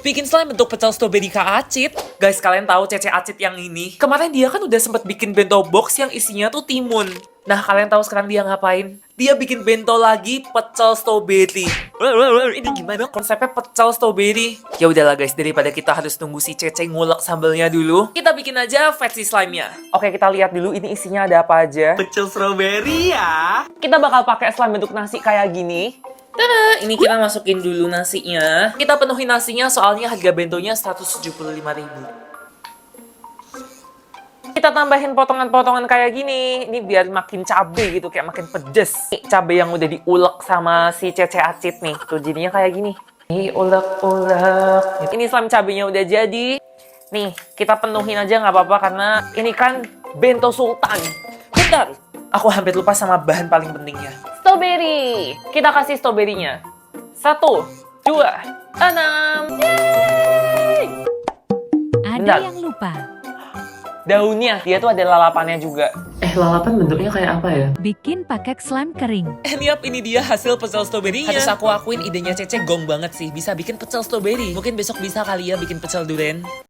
bikin slime bentuk pecel strawberry Kak Acit. Guys, kalian tahu Cece Acit yang ini? Kemarin dia kan udah sempet bikin bento box yang isinya tuh timun. Nah, kalian tahu sekarang dia ngapain? Dia bikin bento lagi pecel strawberry. Ini gimana konsepnya pecel strawberry? Ya udahlah guys, daripada kita harus tunggu si Cece ngulek sambelnya dulu, kita bikin aja versi slime-nya. Oke, kita lihat dulu ini isinya ada apa aja. Pecel strawberry ya. Kita bakal pakai slime bentuk nasi kayak gini. Tada, ini kita masukin dulu nasinya. Kita penuhi nasinya soalnya harga bentonya 175.000. Kita tambahin potongan-potongan kayak gini. Ini biar makin cabe gitu, kayak makin pedes. Nih, cabe yang udah diulek sama si Cece Acit nih. Tuh jadinya kayak gini. Nih, ulek-ulek. Ini slime cabenya udah jadi. Nih, kita penuhin aja nggak apa-apa karena ini kan bento sultan. Bentar, aku hampir lupa sama bahan paling pentingnya. Strawberry. Kita kasih strawberry-nya. 1, 2, tanam. Yeay! Ada Bentar. yang lupa. Daunnya, dia tuh ada lalapannya juga. Lalapan bentuknya kayak apa ya? Bikin pakai slime kering. Lihat, ini dia hasil pecel strawberry-nya. Harus aku akuin idenya Cece gong banget sih. Bisa bikin pecel strawberry. Mungkin besok bisa kali ya bikin pecel durian.